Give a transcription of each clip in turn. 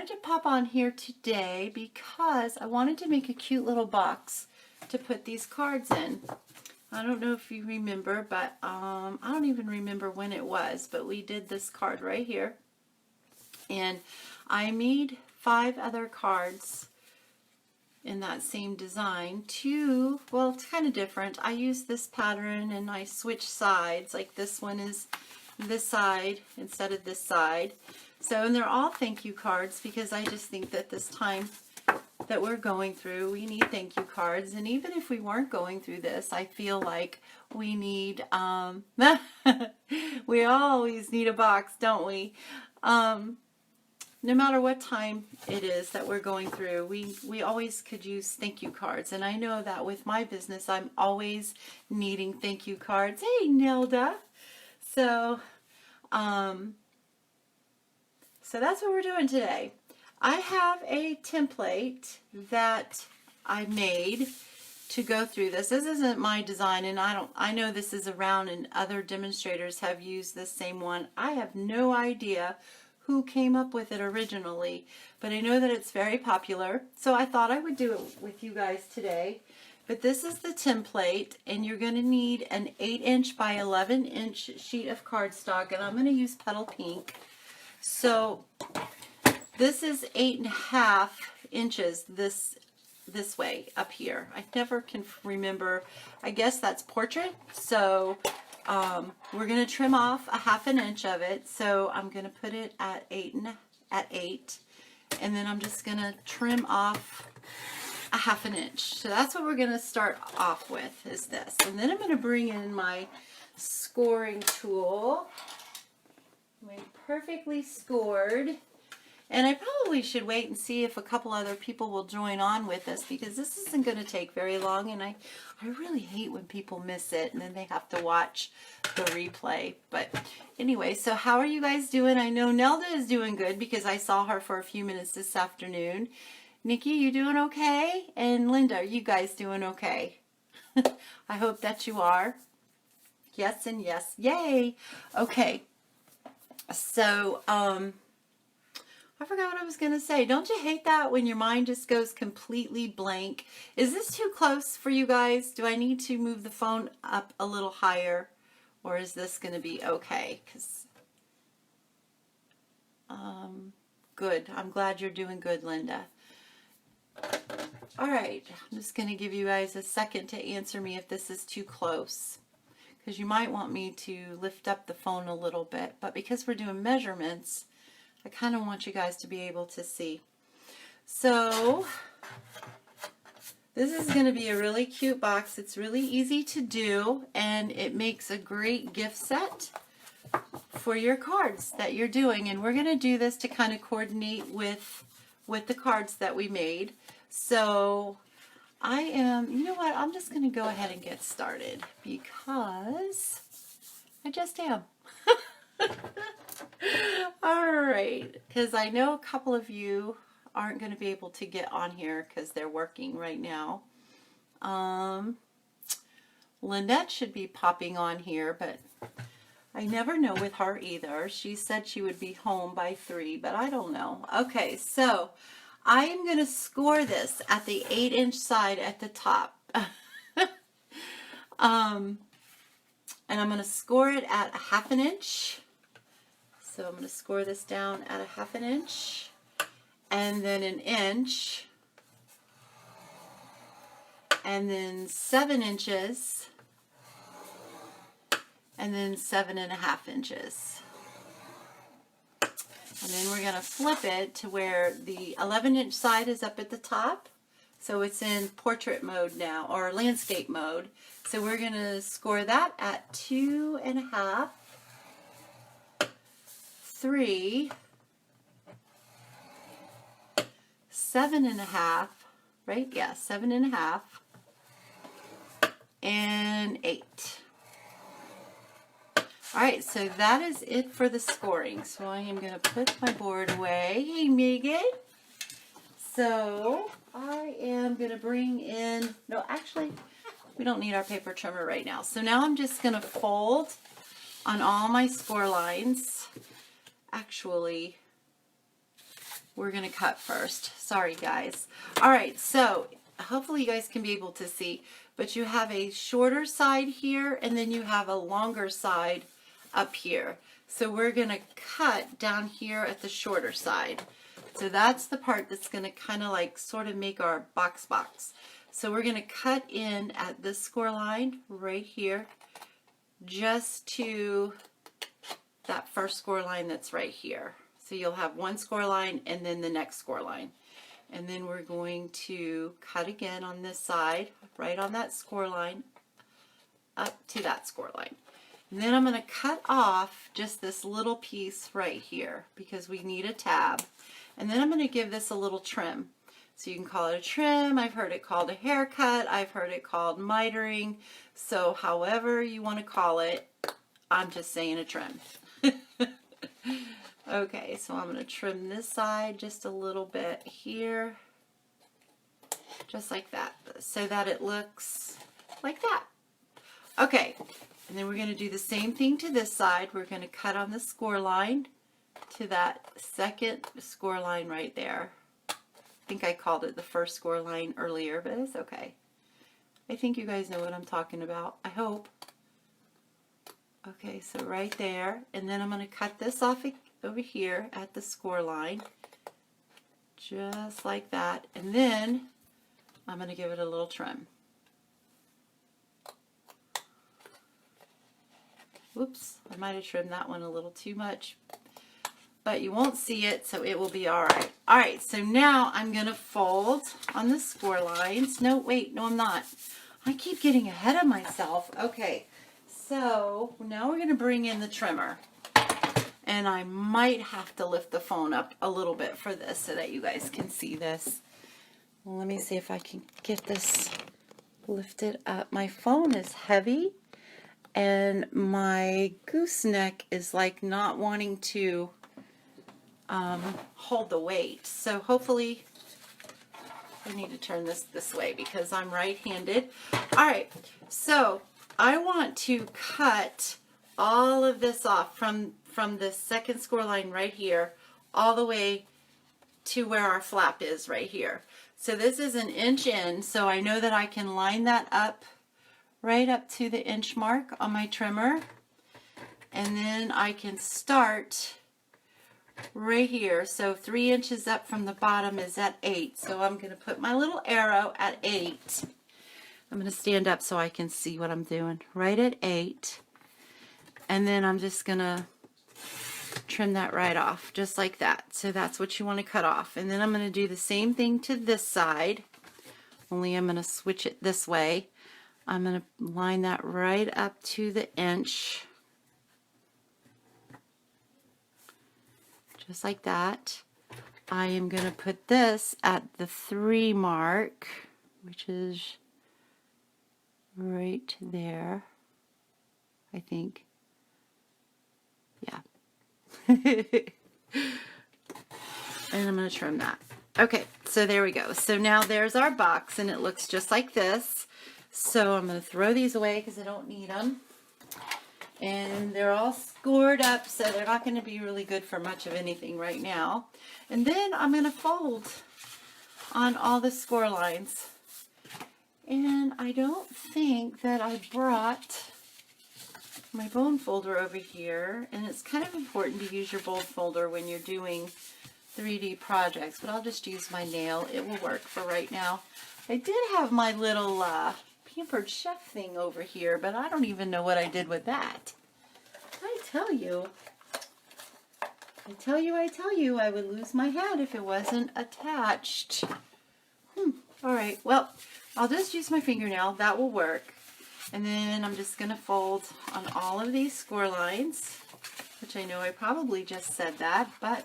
wanted to pop on here today because I wanted to make a cute little box to put these cards in. I don't know if you remember, but I don't even remember when it was, but we did this card right here. And I made 5 other cards in that same design. Well, it's kind of different. I used this pattern and I switched sides. Like this one is this side instead of this side. So, and they're all thank you cards because I just think that this time that we're going through, we need thank you cards. And even if we weren't going through this, I feel like we need, we always need a box, don't we? No matter what time it is that we're going through, we always could use thank you cards. And I know that with my business, I'm always needing thank you cards. Hey, Nelda. So that's what we're doing today. I have a template that I made to go through this. This isn't my design, and I know this is around and other demonstrators have used this same one. I have no idea who came up with it originally, but I know that it's very popular, so I thought I would do it with you guys today. But this is the template, and you're going to need an 8-inch by 11-inch sheet of cardstock, and I'm going to use Petal Pink. So this is 8.5 inches this way up here. I never can remember. I guess that's portrait. So we're going to trim off a 1/2 inch of it. So I'm going to put it at 8, and then I'm just going to trim off a 1/2 inch. So that's what we're going to start off with, is this. And then I'm going to bring in my scoring tool. My perfectly scored. And I probably should wait and see if a couple other people will join on with us, because this isn't going to take very long, and I really hate when people miss it and then they have to watch the replay. But anyway, so how are you guys doing? I know Nelda is doing good because I saw her for a few minutes this afternoon. Nikki, you doing okay? And Linda, are you guys doing okay? I hope that you are. Yes and yes. Yay! Okay. So, I forgot what I was going to say. Don't you hate that when your mind just goes completely blank? Is this too close for you guys? Do I need to move the phone up a little higher? Or is this going to be okay? 'Cause, good. I'm glad you're doing good, Linda. All right. I'm just going to give you guys a second to answer me if this is too close, because you might want me to lift up the phone a little bit, but because we're doing measurements, I kind of want you guys to be able to see. So this is going to be a really cute box. It's really easy to do, and it makes a great gift set for your cards that you're doing. And we're going to do this to kind of coordinate with the cards that we made. So you know what, I'm just going to go ahead and get started because I just am. All right, because I know a couple of you aren't going to be able to get on here because they're working right now. Lynette should be popping on here, but I never know with her either. She said she would be home by 3, but I don't know. Okay, so I am going to score this at the 8-inch side at the top. And I'm going to score it at a 1/2 inch. So I'm going to score this down at a 1/2 inch, and then 1 inch, and then 7 inches, and then 7.5 inches. And then we're going to flip it to where the 11-inch side is up at the top. So it's in portrait mode now, or landscape mode. So we're going to score that at 2.5, 3, 7.5, right? Yeah, 7.5, and 8. All right, so that is it for the scoring. So I am going to put my board away. Hey, Megan. So I am going to bring in, no, actually, we don't need our paper trimmer right now. So now I'm just going to fold on all my score lines. Actually, we're going to cut first. Sorry, guys. All right, so hopefully you guys can be able to see, but you have a shorter side here, and then you have a longer side up here. So we're going to cut down here at the shorter side. So that's the part that's going to kind of like sort of make our box. So we're going to cut in at this score line right here, just to that first score line that's right here. So you'll have one score line and then the next score line. And then we're going to cut again on this side, right on that score line, up to that score line. And then I'm going to cut off just this little piece right here because we need a tab. And then I'm going to give this a little trim. So you can call it a trim. I've heard it called a haircut. I've heard it called mitering. So however you want to call it, I'm just saying a trim. Okay, so I'm going to trim this side just a little bit here, just like that, so that it looks like that. Okay, and then we're going to do the same thing to this side. We're going to cut on the score line to that second score line right there. I think I called it the first score line earlier, but it's okay. I think you guys know what I'm talking about, I hope. Okay, so right there, and then I'm going to cut this off over here at the score line, just like that, and then I'm going to give it a little trim. Whoops, I might have trimmed that one a little too much, but you won't see it, so it will be all right. All right, so now I'm going to fold on the score lines. No, wait, no, I'm not. I keep getting ahead of myself. Okay, so now we're going to bring in the trimmer. And I might have to lift the phone up a little bit for this so that you guys can see this. Well, let me see if I can get this lifted up. My phone is heavy and my gooseneck is like not wanting to hold the weight. So hopefully I need to turn this way because I'm right-handed. All right, so I want to cut all of this off from the second score line right here all the way to where our flap is right here. So this is an inch in, so I know that I can line that up right up to the inch mark on my trimmer, and then I can start right here. So 3 inches up from the bottom is at 8, so I'm going to put my little arrow at 8. I'm going to stand up so I can see what I'm doing. Right at 8, and then I'm just going to trim that right off, just like that. So that's what you want to cut off. And then I'm going to do the same thing to this side, only I'm going to switch it this way. I'm going to line that right up to the inch, just like that. I am going to put this at the 3 mark, which is right there, I think. Yeah. And I'm going to trim that. Okay, so there we go. So now there's our box, and it looks just like this. So I'm going to throw these away because I don't need them. And they're all scored up, so they're not going to be really good for much of anything right now. And then I'm going to fold on all the score lines. And I don't think that I brought my bone folder over here, and it's kind of important to use your bone folder when you're doing 3D projects, but I'll just use my nail. It will work for right now. I did have my little Pampered Chef thing over here, but I don't even know what I did with that. I tell you, I would lose my head if it wasn't attached. All right, well, I'll just use my fingernail. That will work. And then I'm just going to fold on all of these score lines, which I know I probably just said that, but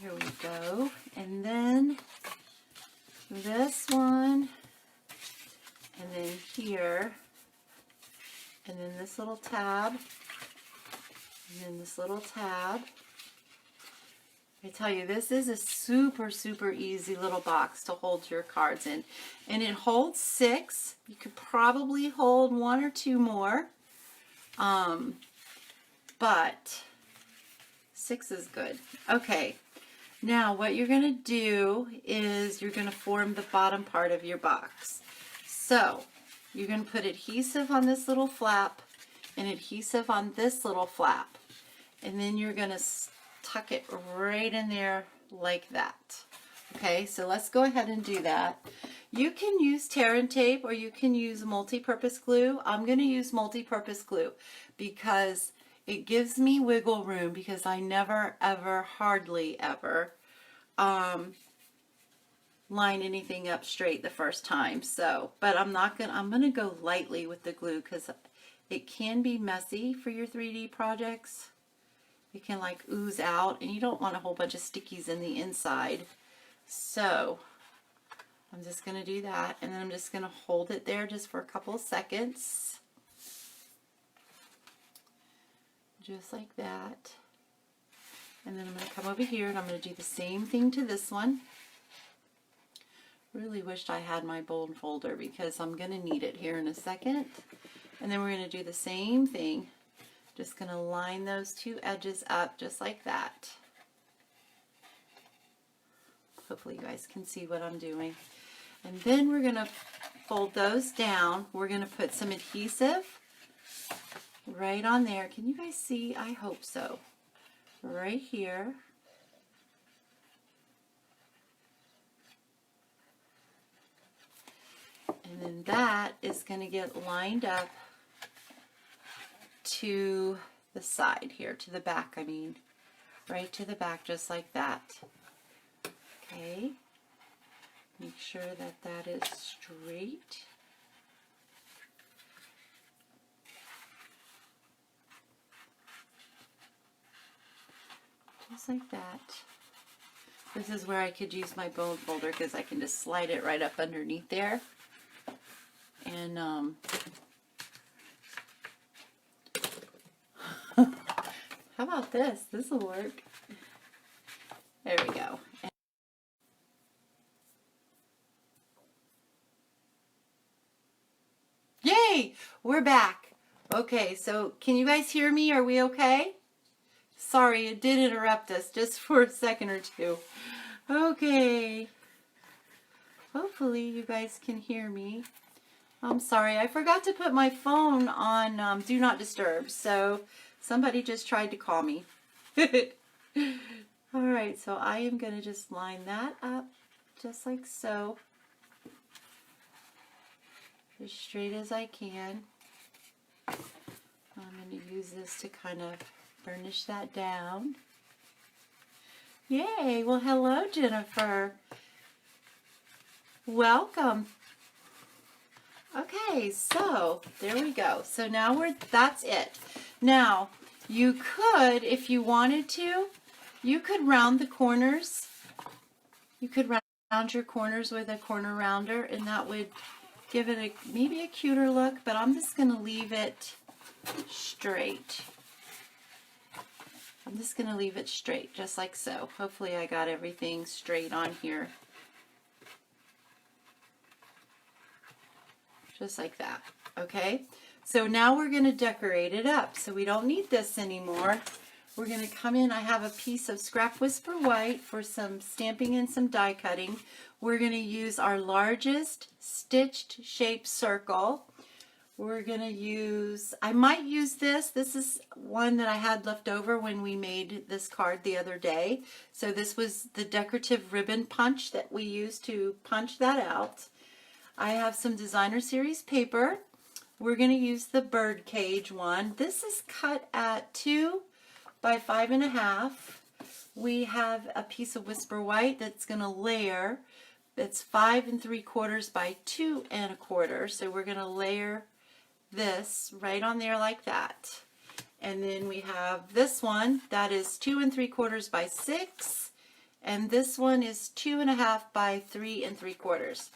here we go. And then this one, and then here, and then this little tab, and then this little tab. I tell you, this is a super, super easy little box to hold your cards in. And it holds 6. You could probably hold 1 or 2 more. But 6 is good. Okay, now what you're going to do is you're going to form the bottom part of your box. So you're going to put adhesive on this little flap and adhesive on this little flap. And then you're going to tuck it right in there like that. Okay, so let's go ahead and do that. You can use tear and tape or you can use multi-purpose glue. I'm going to use multi-purpose glue because it gives me wiggle room, because I never ever, hardly ever line anything up straight the first time. So, but I'm going to go lightly with the glue because it can be messy for your 3D projects. It can like ooze out and you don't want a whole bunch of stickies in the inside. So I'm just going to do that, and then I'm just going to hold it there just for a couple of seconds. Just like that. And then I'm going to come over here and I'm going to do the same thing to this one. Really wished I had my bold folder because I'm going to need it here in a second. And then we're going to do the same thing. Just going to line those two edges up just like that. Hopefully you guys can see what I'm doing. And then we're going to fold those down. We're going to put some adhesive right on there. Can you guys see? I hope so. Right here. And then that is going to get lined up to the side here, to the back, I mean. Right to the back, just like that. Okay. Make sure that that is straight. Just like that. This is where I could use my bone folder because I can just slide it right up underneath there. And how about this? This will work. There we go. Yay! We're back. Okay, so can you guys hear me? Are we okay? Sorry, it did interrupt us just for a second or two. Okay. Hopefully you guys can hear me. I'm sorry, I forgot to put my phone on Do Not Disturb, so somebody just tried to call me. Alright, so I am going to just line that up just like so. As straight as I can. I'm going to use this to kind of burnish that down. Yay! Well, hello, Jennifer. Welcome. Okay, so there we go. So now that's it. Now, you could, if you wanted to, you could round the corners. You could round your corners with a corner rounder, and that would give it maybe a cuter look, but I'm just going to leave it straight. I'm just going to leave it straight, just like so. Hopefully I got everything straight on here. Just like that. Okay, so now we're going to decorate it up. So we don't need this anymore. We're going to come in. I have a piece of Scrap Whisper White for some stamping and some die cutting. We're going to use our largest stitched shape circle. We're going to use, I might use this. This is one that I had left over when we made this card the other day. So this was the decorative ribbon punch that we used to punch that out. I have some Designer Series paper. We're going to use the bird cage one. This is cut at 2 by 5.5. We have a piece of Whisper White that's going to layer. It's 5 3/4 by 2 1/4. So we're going to layer this right on there like that. And then we have this one that is 2 3/4 by 6. And this one is 2.5 by 3 3/4.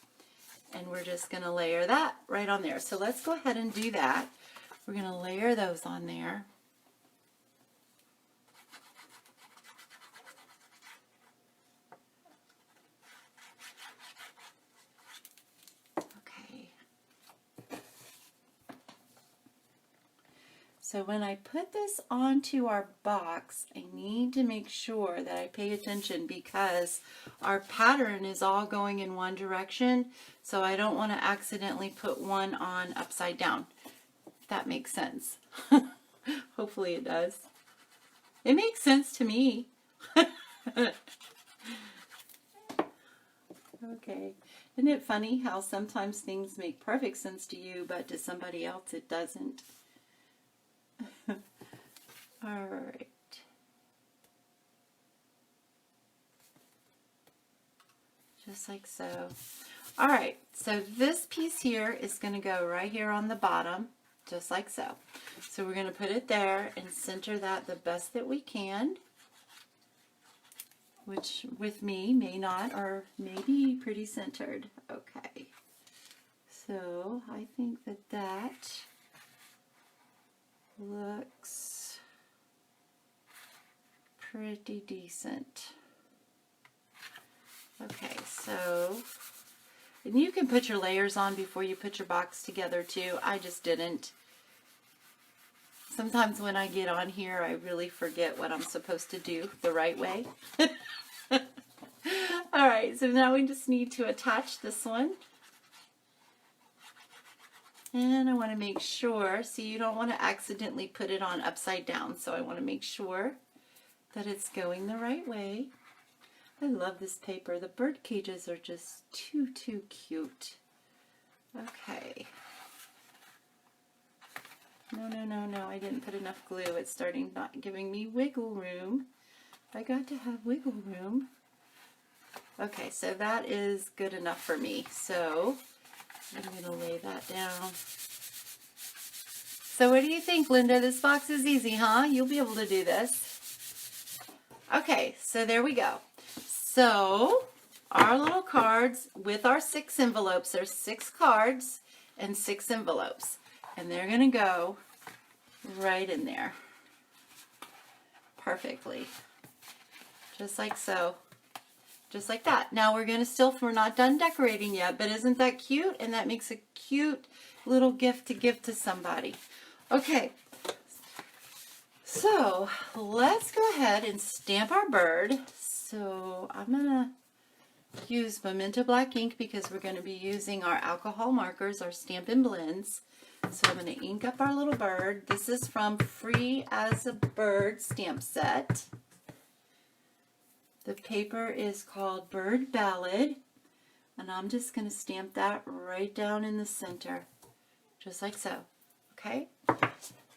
And we're just going to layer that right on there. So let's go ahead and do that. We're going to layer those on there. Okay. So when I put this onto our box, I need to make sure that I pay attention because our pattern is all going in one direction. So I don't want to accidentally put one on upside down. If that makes sense. Hopefully it does. It makes sense to me. Okay. Isn't it funny how sometimes things make perfect sense to you, but to somebody else it doesn't? All right. Just like so. All right, so this piece here is going to go right here on the bottom, just like so. So we're going to put it there and center that the best that we can, which with me may not or may be pretty centered. Okay, so I think that that looks pretty decent. Okay, so, and you can put your layers on before you put your box together too. I just didn't. Sometimes when I get on here, I really forget what I'm supposed to do the right way. All right, so now we just need to attach this one. And I want to make sure, see, you don't want to accidentally put it on upside down, so I want to make sure that it's going the right way. I love this paper. The bird cages are just too cute. Okay. No, I didn't put enough glue. It's starting not giving me wiggle room. I got to have wiggle room. Okay, so that is good enough for me. So I'm going to lay that down. So what do you think, Linda? This box is easy, huh? You'll be able to do this. Okay, so there we go. So our little cards with our 6 envelopes, there's 6 cards and 6 envelopes. And they're going to go right in there perfectly. Just like so. Just like that. Now we're going to we're not done decorating yet, but isn't that cute? And that makes a cute little gift to give to somebody. Okay. So let's go ahead and stamp our bird. So I'm going to use Memento Black ink because we're going to be using our alcohol markers, our Stampin' Blends. So I'm going to ink up our little bird. This is from Free as a Bird stamp set. The paper is called Bird Ballad. And I'm just going to stamp that right down in the center. Just like so. Okay?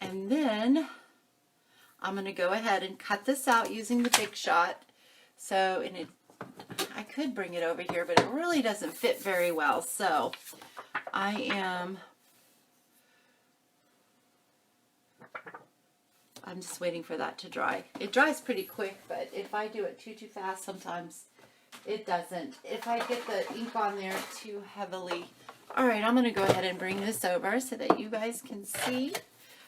And then I'm going to go ahead and cut this out using the Big Shot. So, and I could bring it over here, but it really doesn't fit very well. So I'm just waiting for that to dry. It dries pretty quick, but if I do it too fast, sometimes it doesn't. If I get the ink on there too heavily. All right, I'm going to go ahead and bring this over so that you guys can see.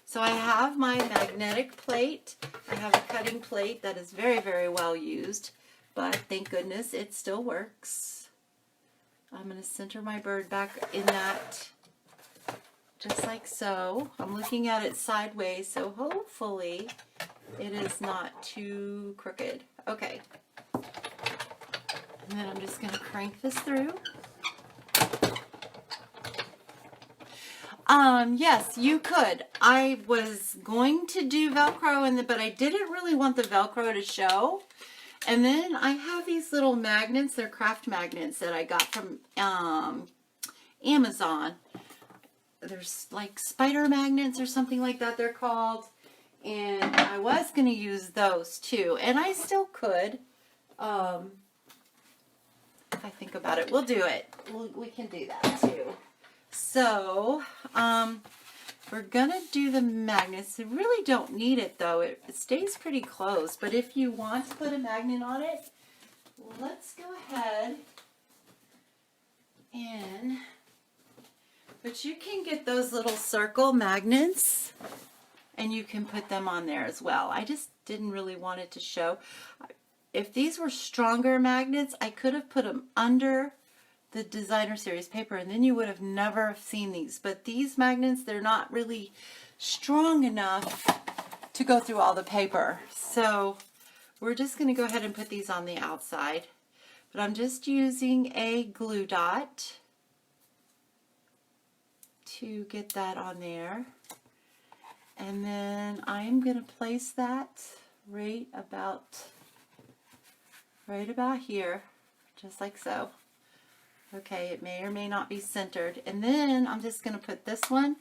So I have my magnetic plate. I have a cutting plate that is very well used, but thank goodness it still works. I'm going to center my bird back in that. Just like so. I'm looking at it sideways, so hopefully it is not too crooked. Okay. And then I'm just going to crank this through. Yes, you could. I was going to do Velcro, but I didn't really want the Velcro to show. And then I have these little magnets. They're craft magnets that I got from Amazon. There's like spider magnets or something like that they're called. And I was going to use those too. And I still could. If I think about it, we'll do it. We can do that too. So, we're going to do the magnets. You really don't need it though. It stays pretty close. But if you want to put a magnet on it, let's go ahead and... But you can get those little circle magnets and you can put them on there as well. I just didn't really want it to show. If these were stronger magnets, I could have put them under the designer series paper, and then you would have never seen these. But these magnets, they're not really strong enough to go through all the paper. So we're just going to go ahead and put these on the outside. But I'm just using a glue dot to get that on there. And then I'm going to place that right about here, just like so. Okay, it may or may not be centered. And then I'm just going to put this one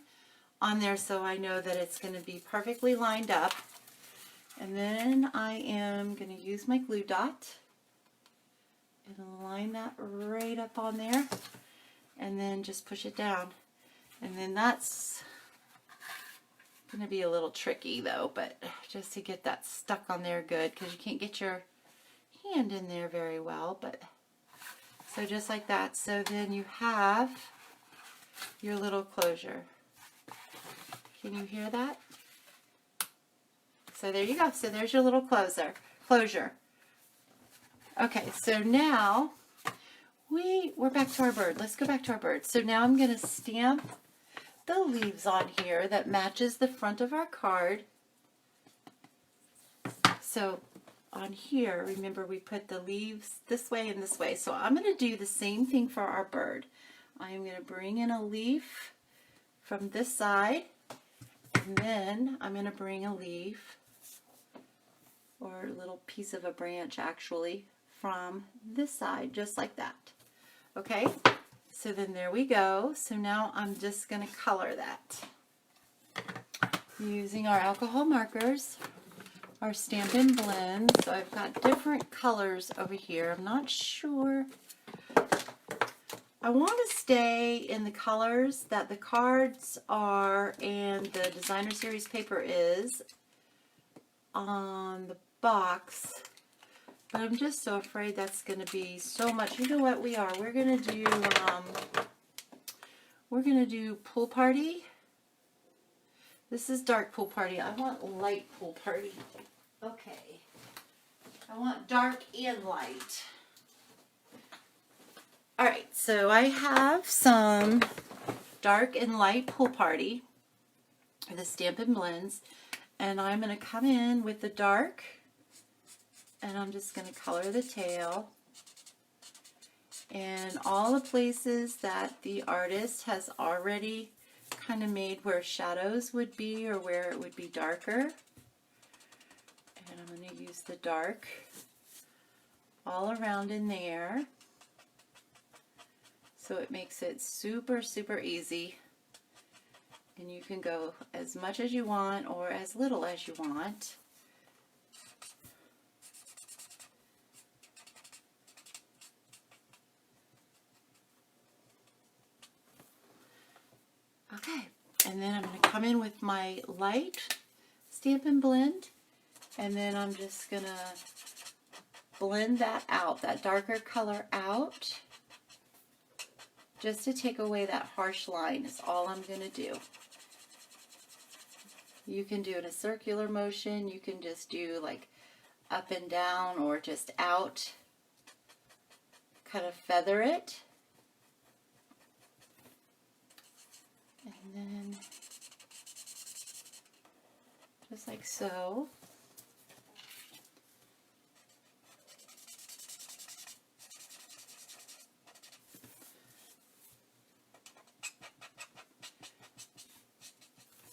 on there so I know that it's going to be perfectly lined up. And then I am going to use my glue dot and line that right up on there, and then just push it down. And then that's going to be a little tricky though, but just to get that stuck on there good, because you can't get your hand in there very well. But so just like that. So then you have your little closure. Can you hear that? So there you go. So there's your little closure. Okay, so now we're back to our bird. Let's go back to our bird. So now I'm going to stamp the leaves on here that matches the front of our card. So on here, remember we put the leaves this way and this way. So I'm going to do the same thing for our bird. I am going to bring in a leaf from this side, and then I'm going to bring a leaf, or a little piece of a branch actually, from this side, just like that. Okay, so then there we go. So now I'm just going to color that using our alcohol markers, our Stampin' Blend. So I've got different colors over here. I'm not sure. I want to stay in the colors that the cards are and the designer series paper is on the box, but I'm just so afraid that's going to be so much. You know what we are? We're going to do Pool Party. This is Dark Pool Party. I want Light Pool Party. Okay. I want dark and light. Alright, so I have some Dark and Light Pool Party, the Stampin' Blends, and I'm going to come in with the dark, and I'm just going to color the tail. And all the places that the artist has already kind of made where shadows would be or where it would be darker. And I'm going to use the dark all around in there. So it makes it super, super easy. And you can go as much as you want or as little as you want. Okay, and then I'm going to come in with my light Stampin' Blend, and then I'm just going to blend that out, that darker color out, just to take away that harsh line is all I'm going to do. You can do it in a circular motion, you can just do like up and down or just out, kind of feather it. And then just like so.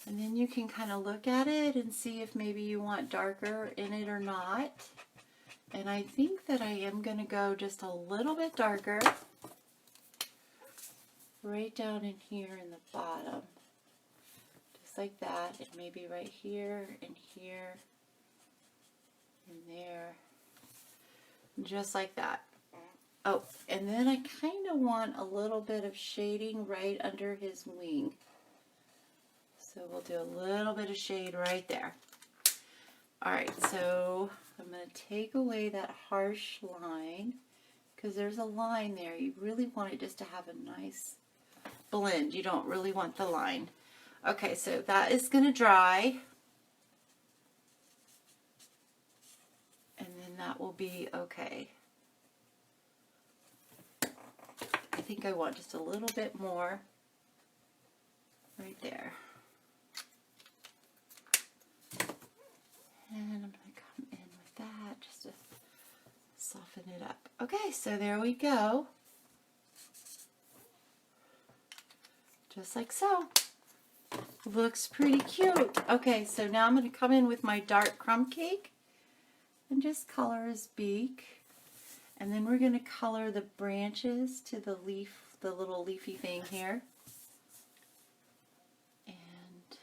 And then you can kind of look at it and see if maybe you want darker in it or not. And I think that I am going to go just a little bit darker right down in here in the bottom. Just like that. And maybe right here and here and there. Just like that. Oh, and then I kind of want a little bit of shading right under his wing. So we'll do a little bit of shade right there. Alright, so I'm going to take away that harsh line because there's a line there. You really want it just to have a nice blend. You don't really want the line. Okay, so that is going to dry. And then that will be okay. think I want just a little bit more right there. And I'm going to come in with that just to soften it up. Okay, so there we go. Just like so. Looks pretty cute. Okay, so now I'm going to come in with my dark crumb cake and just color his beak. And then we're going to color the branches to the leaf, the little leafy thing here. And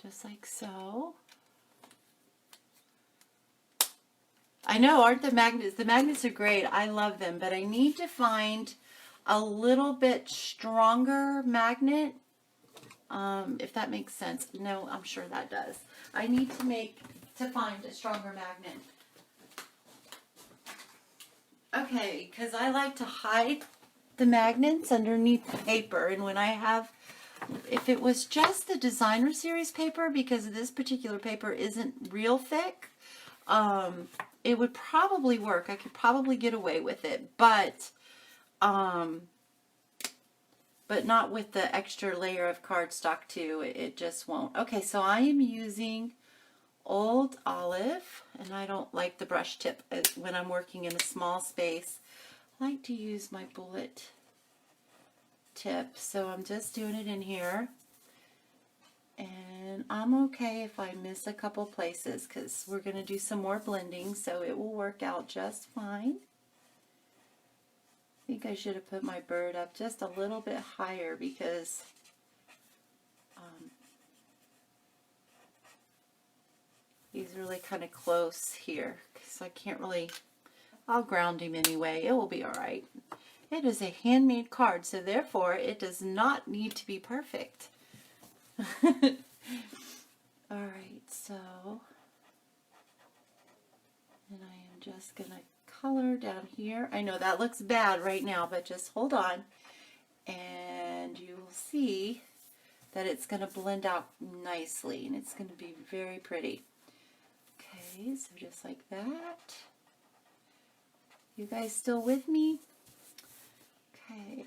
just like so. I know, aren't the magnets? The magnets are great. I love them, but I need to find a little bit stronger magnet, if that makes sense. No, I'm sure that does. I need to find a stronger magnet. Okay, because I like to hide the magnets underneath the paper, and when I have, if it was just the designer series paper, because this particular paper isn't real thick, it would probably work. I could probably get away with it, but not with the extra layer of cardstock too. It just won't. Okay, so I am using Old Olive, and I don't like the brush tip when I'm working in a small space. I like to use my bullet tip, so I'm just doing it in here. And I'm okay if I miss a couple places because we're going to do some more blending, so it will work out just fine. I think I should have put my bird up just a little bit higher because he's really kind of close here, so I can't really, I'll ground him anyway. It will be all right. It is a handmade card, so therefore it does not need to be perfect. All right, so, and I am just going to color down here. I know that looks bad right now, but just hold on and you will see that it's going to blend out nicely and it's going to be very pretty. Okay, so just like that. You guys still with me? Okay.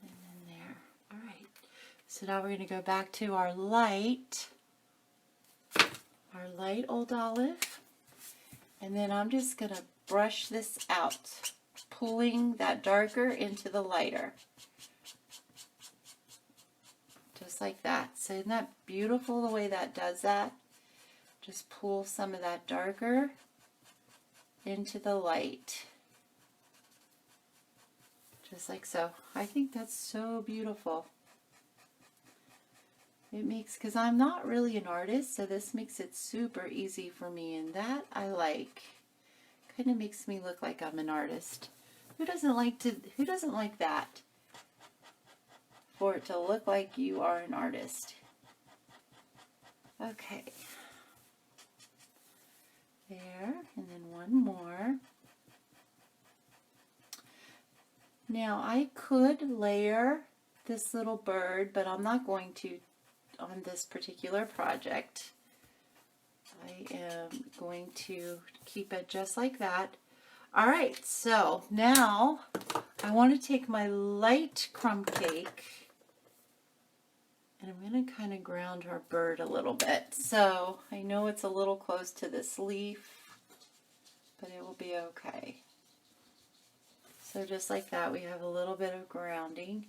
And then there. All right. So now we're going to go back to our light Old Olive. And then I'm just going to brush this out, pulling that darker into the lighter. Just like that. So isn't that beautiful the way that does that? Just pull some of that darker into the light. Just like so. I think that's so beautiful. It makes, because I'm not really an artist, so this makes it super easy for me, and that I like. Kind of makes me look like I'm an artist. Who doesn't like that? For it to look like you are an artist. Okay. There, and then one more. Now I could layer this little bird, but I'm not going to on this particular project. I am going to keep it just like that. Alright, so now I want to take my light crumb cake and I'm going to kind of ground our bird a little bit. So I know it's a little close to this leaf, but it will be okay. So just like that, we have a little bit of grounding.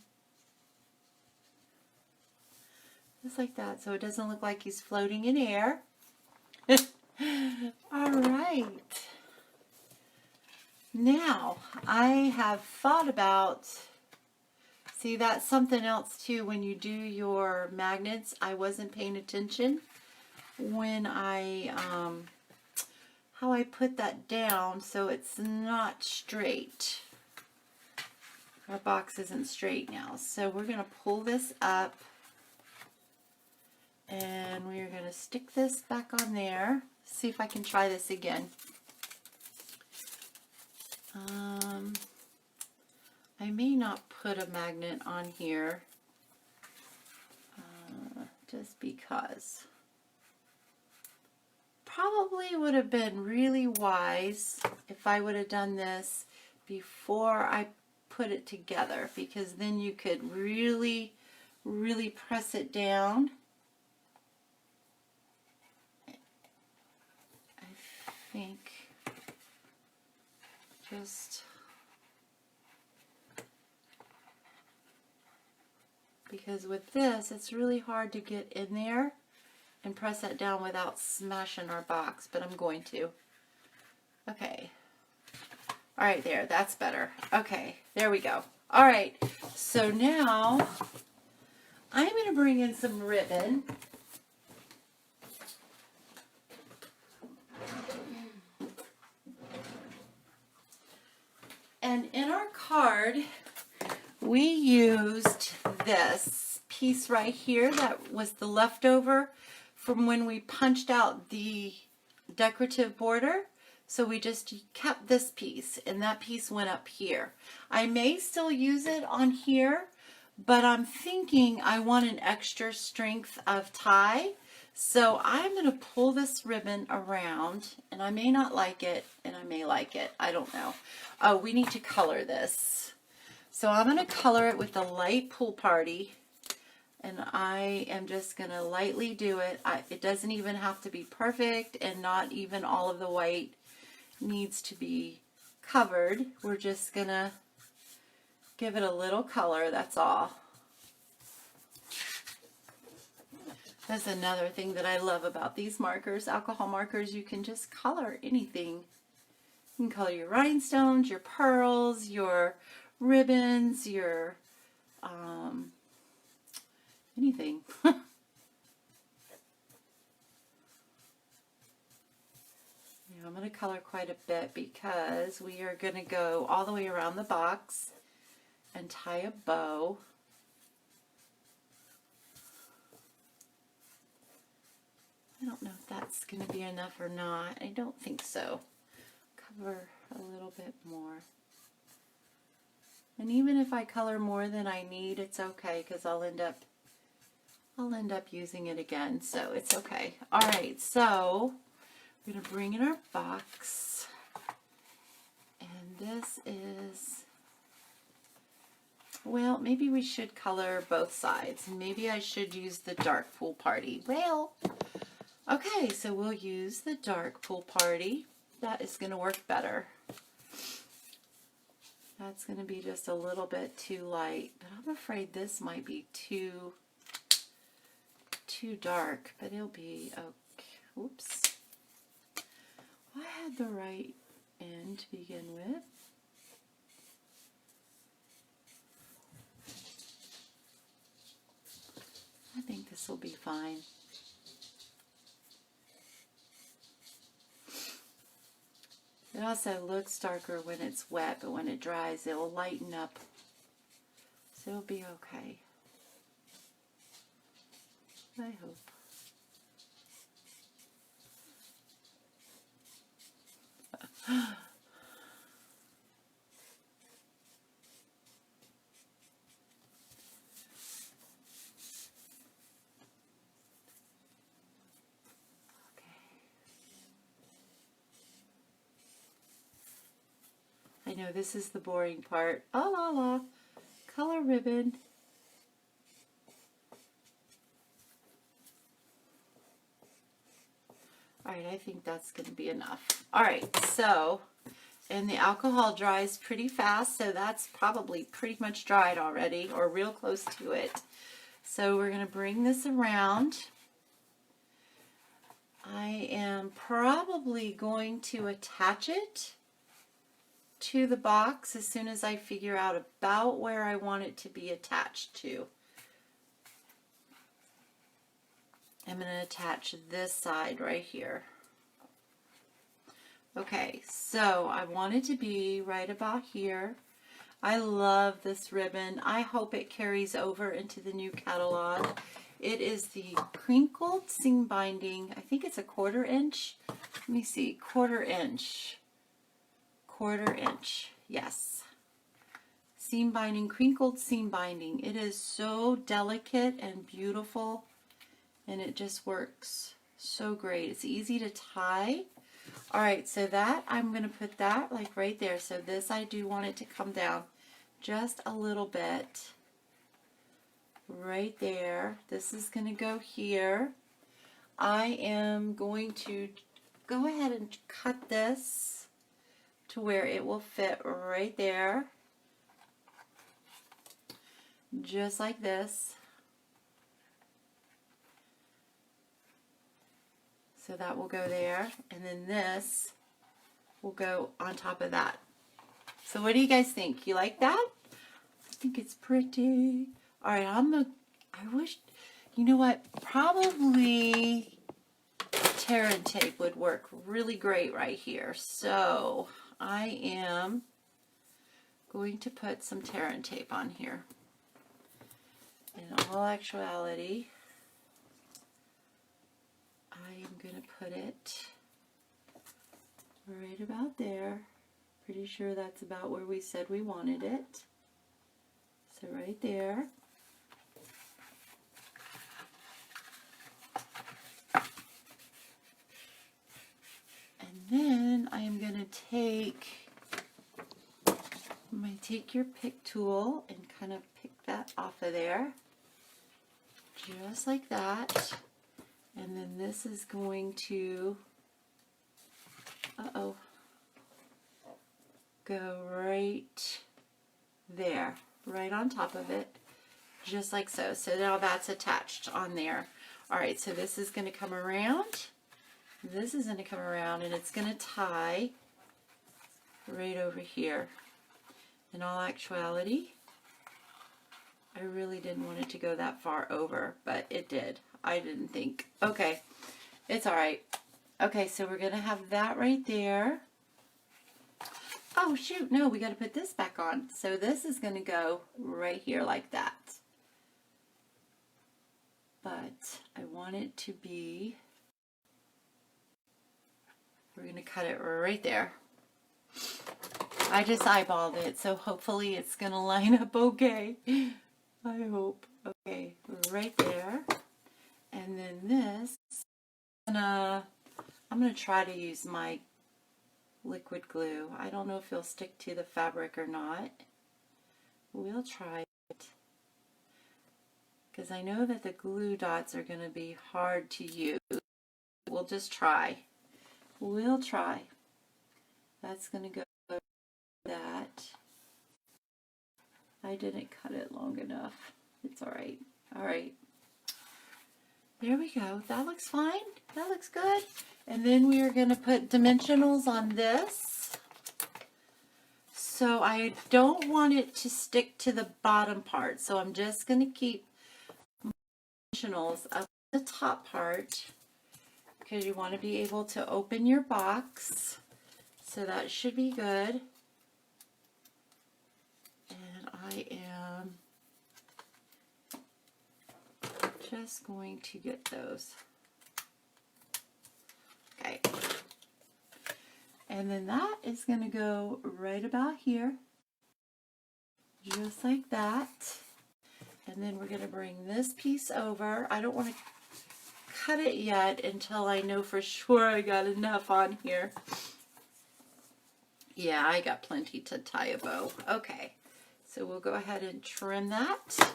Just like that, so it doesn't look like he's floating in air. All right. Now, I have thought about, see, that's something else too, when you do your magnets, I wasn't paying attention when I, how I put that down so it's not straight. Our box isn't straight now, so we're going to pull this up. And we're going to stick this back on there. See if I can try this again. I may not put a magnet on here just because. probably would have been really wise if I would have done this before I put it together, because then you could really, really press it down. I think just because with this, it's really hard to get in there and press that down without smashing our box, but I'm going to. Okay. All right, there, that's better. Okay, there we go. All right, so now I'm going to bring in some ribbon. And in our card, we used this piece right here that was the leftover from when we punched out the decorative border. So we just kept this piece, and that piece went up here. I may still use it on here, but I'm thinking I want an extra strength of tie. So I'm going to pull this ribbon around, and I may not like it, and I may like it. I don't know. Oh, we need to color this. So I'm going to color it with the light Pool Party. And I am just going to lightly do it. It doesn't even have to be perfect, and not even all of the white needs to be covered. We're just going to give it a little color, that's all. That's another thing that I love about these markers, alcohol markers. You can just color anything. You can color your rhinestones, your pearls, your ribbons, your anything. Yeah, I'm going to color quite a bit because we are going to go all the way around the box and tie a bow. I don't know if that's going to be enough or not. I don't think so. Cover a little bit more. And even if I color more than I need, it's okay, because I'll end up using it again, so it's okay. All right, so we're going to bring in our box, and this is, well, maybe we should color both sides. Maybe I should use the dark Pool Party. Well, okay, so we'll use the dark Pool Party. That is going to work better. That's going to be just a little bit too light, but I'm afraid this might be too dark, but it'll be okay. Oops. I had the right end to begin with. I think this will be fine. It also looks darker when it's wet, but when it dries, it will lighten up. So it'll be okay. I hope. I know this is the boring part. Ah la la. Color ribbon. Alright, I think that's going to be enough. Alright, so, and the alcohol dries pretty fast, so that's probably pretty much dried already, or real close to it. So we're going to bring this around. I am probably going to attach it to the box as soon as I figure out about where I want it to be attached to. I'm going to attach this side right here. Okay, so I want it to be right about here. I love this ribbon. I hope it carries over into the new catalog. It is the Crinkled Seam Binding. I think it's a 1/4 inch. Let me see, 1/4 inch. 1/4 inch, yes. Seam binding, Crinkled Seam Binding. It is so delicate and beautiful, and it just works So great. It's easy to tie. All right, so that I'm going to put that like right there. So this I do want it to come down just a little bit right there. This is going to go here. I am going to go ahead and cut this to where it will fit right there, just like this. So that will go there, and then this will go on top of that. So what do you guys think? You like that? I think it's pretty. All right, I wish, you know what? Probably tear and tape would work really great right here. So I am going to put some tear and tape on here. In all actuality, I am going to put it right about there. Pretty sure that's about where we said we wanted it. So right there. And then I am going to take your pick tool and kind of pick that off of there. Just like that. And then this is going to, go right there, right on top of it, just like so. So now that's attached on there. All right, so this is going to come around. This is going to come around, and it's going to tie right over here. In all actuality, I really didn't want it to go that far over, but it did. I didn't think. Okay, it's all right. Okay, so we're going to have that right there. Oh, shoot, no, we got to put this back on. So this is going to go right here like that. But I want it to be, we're going to cut it right there. I just eyeballed it, so hopefully it's going to line up okay. I hope. Okay, right there. And then this, I'm going to try to use my liquid glue. I don't know if it'll stick to the fabric or not. We'll try it. Because I know that the glue dots are going to be hard to use. We'll just try. We'll try. That's going to go like that. I didn't cut it long enough. It's all right. All right. There we go. That looks fine. That looks good. And then we are going to put dimensionals on this. So I don't want it to stick to the bottom part. So I'm just going to keep dimensionals up the top part, because you want to be able to open your box. So that should be good. And I am just going to get those. Okay. And then that is going to go right about here. Just like that. And then we're going to bring this piece over. I don't want to cut it yet until I know for sure I got enough on here. Yeah, I got plenty to tie a bow. Okay, so we'll go ahead and trim that.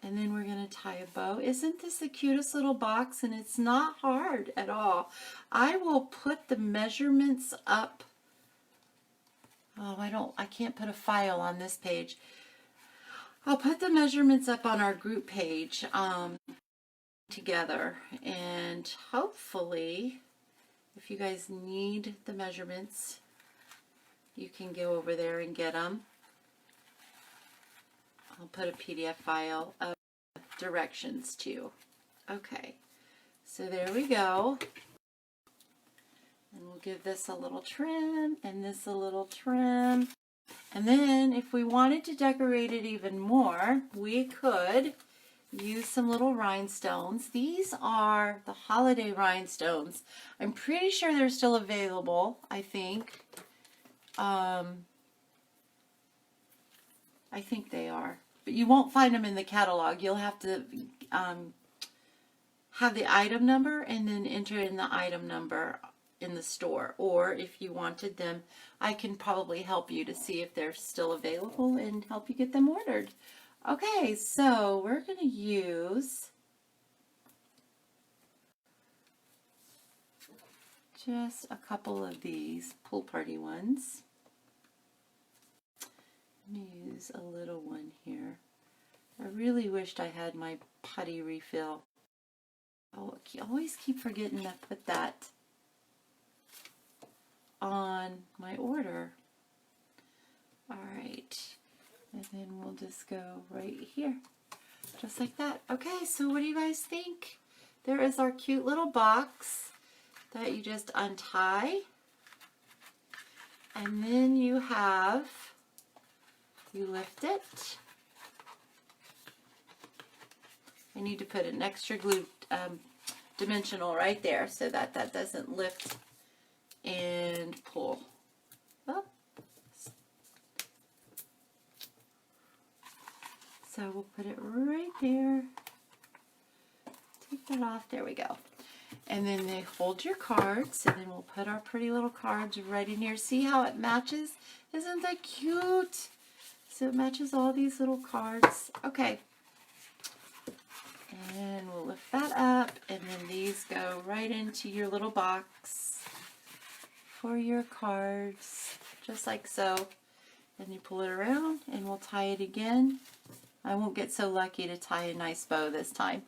And then we're going to tie a bow. Isn't this the cutest little box? And it's not hard at all. I will put the measurements up. Oh, I can't put a file on this page. I'll put the measurements up on our group page together. And hopefully, if you guys need the measurements, you can go over there and get them. I'll put a PDF file of directions too. Okay, so there we go. And we'll give this a little trim and this a little trim. And then if we wanted to decorate it even more, we could use some little rhinestones. These are the holiday rhinestones. I'm pretty sure they're still available, I think. I think they are. But you won't find them in the catalog. You'll have to have the item number and then enter in the item number in the store. Or if you wanted them, I can probably help you to see if they're still available and help you get them ordered. Okay, so we're going to use just a couple of these pool party ones. Let me use a little one here. I really wished I had my putty refill. I always keep forgetting to put that on my order. All right, and then we'll just go right here, just like that. Okay, so what do you guys think? There is our cute little box that you just untie, and then you lift it. I need to put an extra glue dimensional right there so that that doesn't lift and pull up. So we'll put it right there. Take that off. There we go. And then they hold your cards, and then we'll put our pretty little cards right in here. See how it matches? Isn't that cute? So it matches all these little cards. Okay. And we'll lift that up, and then these go right into your little box for your cards, just like so. And you pull it around, and we'll tie it again. I won't get so lucky to tie a nice bow this time.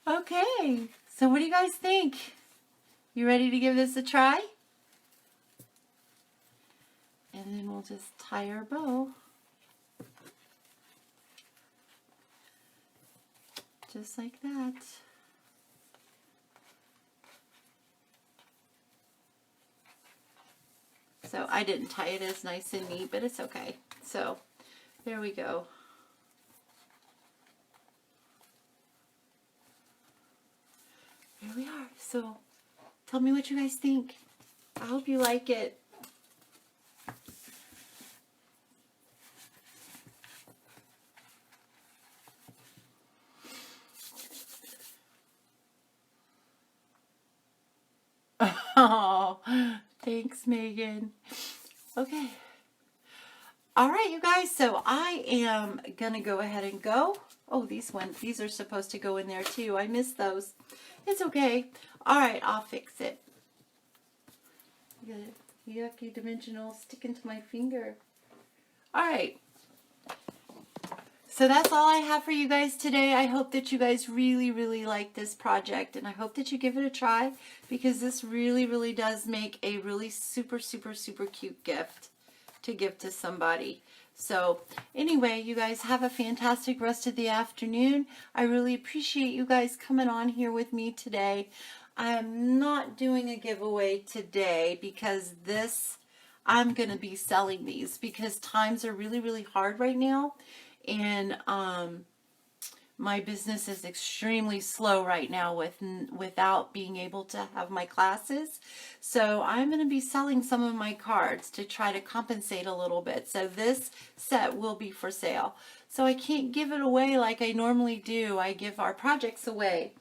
Okay, so what do you guys think? You ready to give this a try? And then we'll just tie our bow. Just like that. So I didn't tie it as nice and neat, but it's okay. So there we go. There we are. So tell me what you guys think. I hope you like it. Oh, thanks, Megan. Okay. All right, you guys. So I am gonna go ahead and go. Oh, these are supposed to go in there too. I missed those. It's okay. All right, I'll fix it. I got a yucky dimensional sticking to my finger. All right. So that's all I have for you guys today. I hope that you guys really, really like this project, and I hope that you give it a try, because this really, really does make a really super, super, super cute gift to give to somebody. So anyway, you guys have a fantastic rest of the afternoon. I really appreciate you guys coming on here with me today. I am not doing a giveaway today because I'm going to be selling these because times are really, really hard right now. And my business is extremely slow right now without being able to have my classes. So I'm going to be selling some of my cards to try to compensate a little bit. So this set will be for sale. So I can't give it away like I normally do. I give our projects away.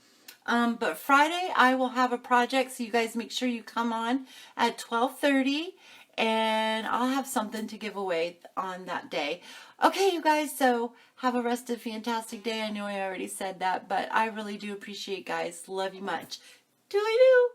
But Friday I will have a project, so you guys make sure you come on at 12:30. And I'll have something to give away on that day. Okay, you guys, so have a rest of a fantastic day. I know I already said that, but I really do appreciate you guys. Love you much. Doodly-doo.